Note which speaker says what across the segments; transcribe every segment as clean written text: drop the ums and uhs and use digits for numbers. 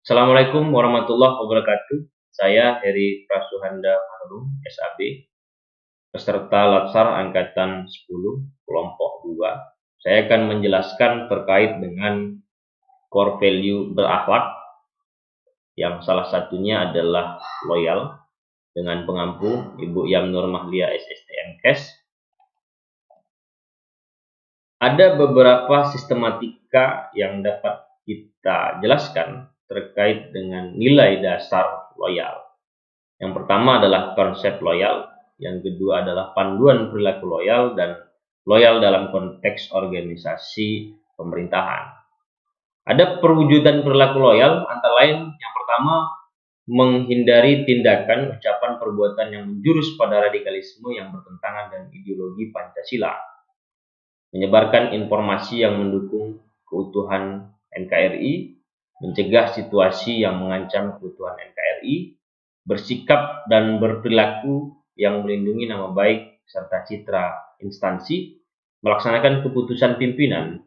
Speaker 1: Assalamualaikum warahmatullahi wabarakatuh. Saya Heri Prasuhanda Manurung, SAB, peserta Latsar Angkatan 10, kelompok 2. Saya akan menjelaskan terkait dengan core value berakhlak, yang salah satunya adalah loyal, dengan pengampu Ibu Yamnur Mahlia SSTMKes. Ada beberapa sistematika yang dapat kita jelaskan terkait dengan nilai dasar loyal. Yang pertama adalah konsep loyal, yang kedua adalah panduan perilaku loyal, dan loyal dalam konteks organisasi pemerintahan. Ada perwujudan perilaku loyal, antara lain yang pertama, menghindari tindakan, ucapan, perbuatan yang menjurus pada radikalisme yang bertentangan dengan ideologi Pancasila, menyebarkan informasi yang mendukung keutuhan NKRI, mencegah situasi yang mengancam keutuhan NKRI, bersikap dan berperilaku yang melindungi nama baik serta citra instansi, melaksanakan keputusan pimpinan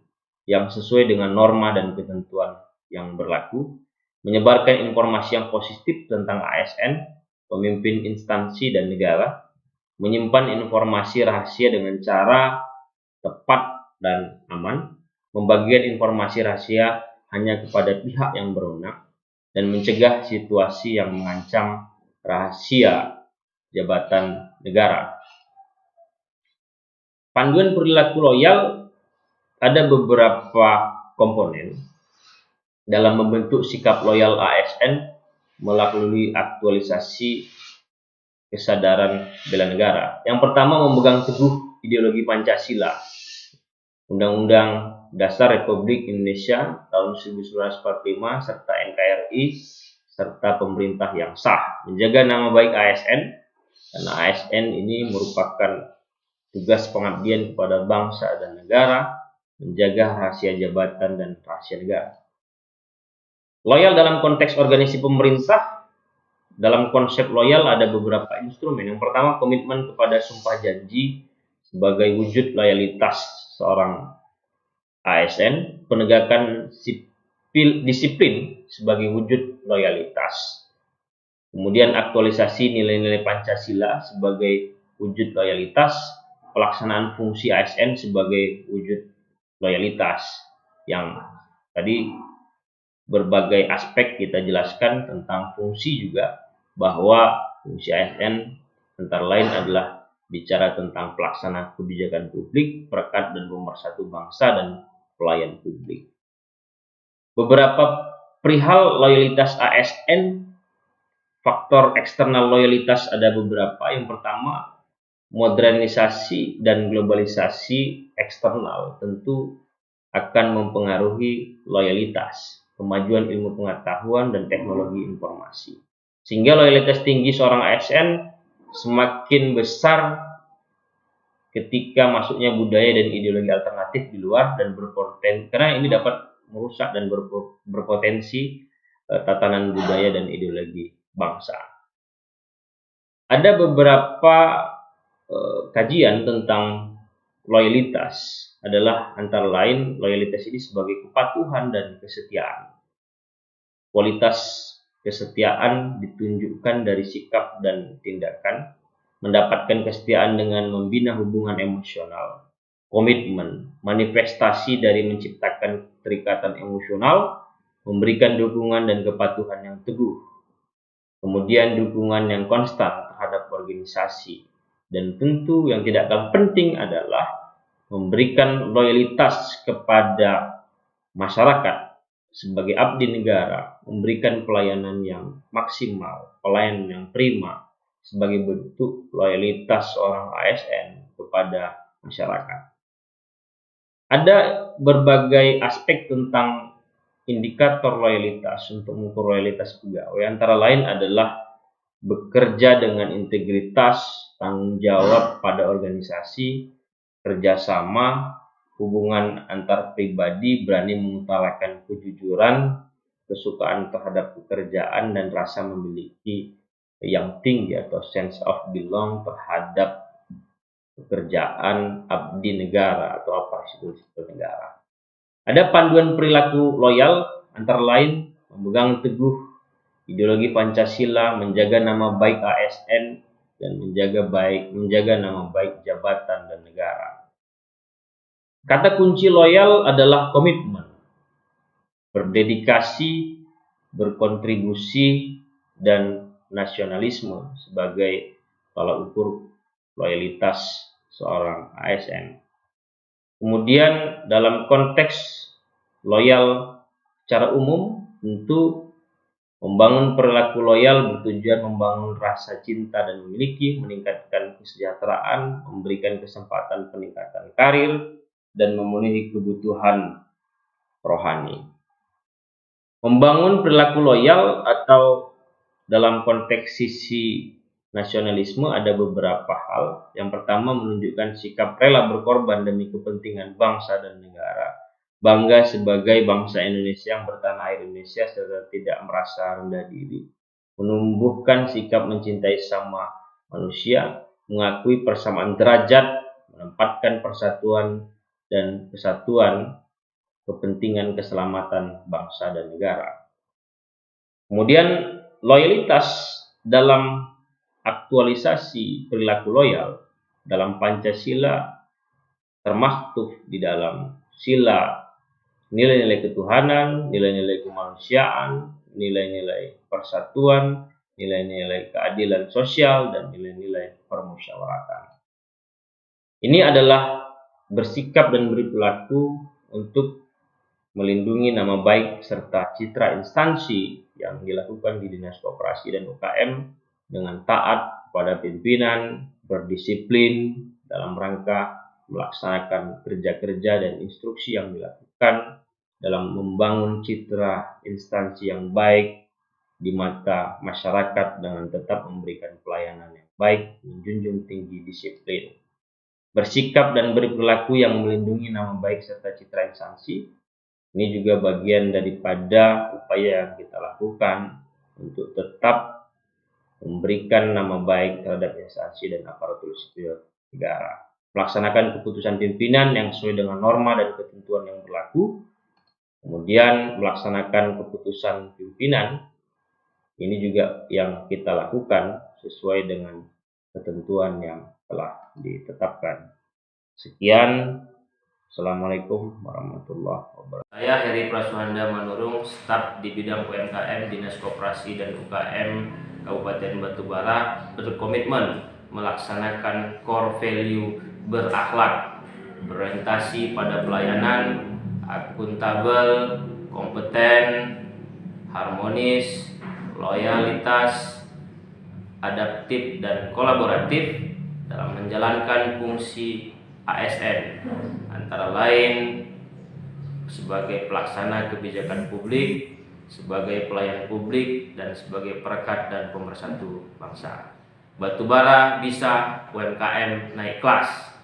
Speaker 1: yang sesuai dengan norma dan ketentuan yang berlaku, menyebarkan informasi yang positif tentang ASN, pemimpin instansi dan negara, menyimpan informasi rahasia dengan cara tepat dan aman, membagikan informasi rahasia hanya kepada pihak yang berwenang, dan mencegah situasi yang mengancam rahasia jabatan negara. Panduan perilaku loyal ada beberapa komponen dalam membentuk sikap loyal ASN melalui aktualisasi kesadaran bela negara. Yang pertama, memegang teguh ideologi Pancasila. Undang-Undang Dasar Republik Indonesia tahun 1945 serta NKRI serta pemerintah yang sah, menjaga nama baik ASN, karena ASN ini merupakan tugas pengabdian kepada bangsa dan negara, menjaga rahasia jabatan dan rahasia negara. Loyal dalam konteks organisasi pemerintah. Dalam konsep loyal ada beberapa instrumen. Yang pertama, komitmen kepada sumpah janji sebagai wujud loyalitas seorang ASN, penegakan disiplin sebagai wujud loyalitas. Kemudian aktualisasi nilai-nilai Pancasila sebagai wujud loyalitas, pelaksanaan fungsi ASN sebagai wujud loyalitas. Yang tadi berbagai aspek kita jelaskan tentang fungsi juga, bahwa fungsi ASN antara lain adalah bicara tentang pelaksana kebijakan publik, perekat dan pemersatu bangsa, dan pelayan publik. Beberapa perihal loyalitas ASN, faktor eksternal loyalitas ada beberapa. Yang pertama, modernisasi dan globalisasi eksternal tentu akan mempengaruhi loyalitas, kemajuan ilmu pengetahuan dan teknologi informasi. Sehingga loyalitas tinggi seorang ASN semakin besar ketika masuknya budaya dan ideologi alternatif di luar dan berpotensi, karena ini dapat merusak dan berpotensi tatanan budaya dan ideologi bangsa. Ada beberapa kajian tentang loyalitas, adalah antara lain loyalitas ini sebagai kepatuhan dan kesetiaan. Kualitas kesetiaan ditunjukkan dari sikap dan tindakan, mendapatkan kesetiaan dengan membina hubungan emosional, komitmen, manifestasi dari menciptakan keterikatan emosional, memberikan dukungan dan kepatuhan yang teguh, kemudian dukungan yang konstan terhadap organisasi, dan tentu yang tidak kalah penting adalah memberikan loyalitas kepada masyarakat sebagai abdi negara, memberikan pelayanan yang maksimal, pelayanan yang prima sebagai bentuk loyalitas seorang ASN kepada masyarakat. Ada berbagai aspek tentang indikator loyalitas untuk mengukur loyalitas pegawai, antara lain adalah bekerja dengan integritas, tanggung jawab pada organisasi, kerjasama, hubungan antar pribadi, berani mengutarakan kejujuran, kesukaan terhadap pekerjaan, dan rasa memiliki yang tinggi atau sense of belong terhadap pekerjaan, abdi negara atau aparatur sipil negara. Ada panduan perilaku loyal, antara lain memegang teguh ideologi Pancasila, menjaga nama baik ASN, dan menjaga nama baik jabatan dan negara. Kata kunci loyal adalah komitmen, berdedikasi, berkontribusi, dan nasionalisme sebagai tolak ukur loyalitas seorang ASN. Kemudian dalam konteks loyal secara umum, tentu membangun perilaku loyal bertujuan membangun rasa cinta dan memiliki, meningkatkan kesejahteraan, memberikan kesempatan peningkatan karir, dan memenuhi kebutuhan rohani. Membangun perilaku loyal atau dalam konteks sisi nasionalisme ada beberapa hal. Yang pertama, menunjukkan sikap rela berkorban demi kepentingan bangsa dan negara. Bangga sebagai bangsa Indonesia yang bertanah air Indonesia serta tidak merasa rendah diri. Menumbuhkan sikap mencintai sama manusia, mengakui persamaan derajat, menempatkan persatuan dan kesatuan, kepentingan keselamatan bangsa dan negara. Kemudian loyalitas dalam aktualisasi perilaku loyal dalam Pancasila termaktub di dalam sila nilai-nilai ketuhanan, nilai-nilai kemanusiaan, nilai-nilai persatuan, nilai-nilai keadilan sosial, dan nilai-nilai permusyawaratan. Ini adalah bersikap dan berperilaku untuk melindungi nama baik serta citra instansi yang dilakukan di Dinas Koperasi dan UKM dengan taat pada pimpinan, berdisiplin dalam rangka melaksanakan kerja-kerja dan instruksi yang dilakukan dalam membangun citra instansi yang baik di mata masyarakat dengan tetap memberikan pelayanan yang baik, menjunjung tinggi disiplin. Bersikap dan berperilaku yang melindungi nama baik serta citra instansi ini juga bagian daripada upaya yang kita lakukan untuk tetap memberikan nama baik terhadap instansi dan aparatur sipil negara. Melaksanakan keputusan pimpinan yang sesuai dengan norma dan ketentuan yang berlaku. Kemudian melaksanakan keputusan pimpinan ini juga yang kita lakukan sesuai dengan ketentuan yang telah ditetapkan. Sekian. Assalamualaikum warahmatullahi wabarakatuh. Saya Heri Prasuhanda Manurung, staf di bidang UMKM Dinas Koperasi dan UKM Kabupaten Batubara, berkomitmen melaksanakan core value berakhlak, berorientasi pada pelayanan, akuntabel, kompeten, harmonis, loyalitas, adaptif, dan kolaboratif dalam menjalankan fungsi ASN, antara lain sebagai pelaksana kebijakan publik, sebagai pelayan publik, dan sebagai perekat dan pemersatu bangsa. Batubara bisa, UMKM naik kelas.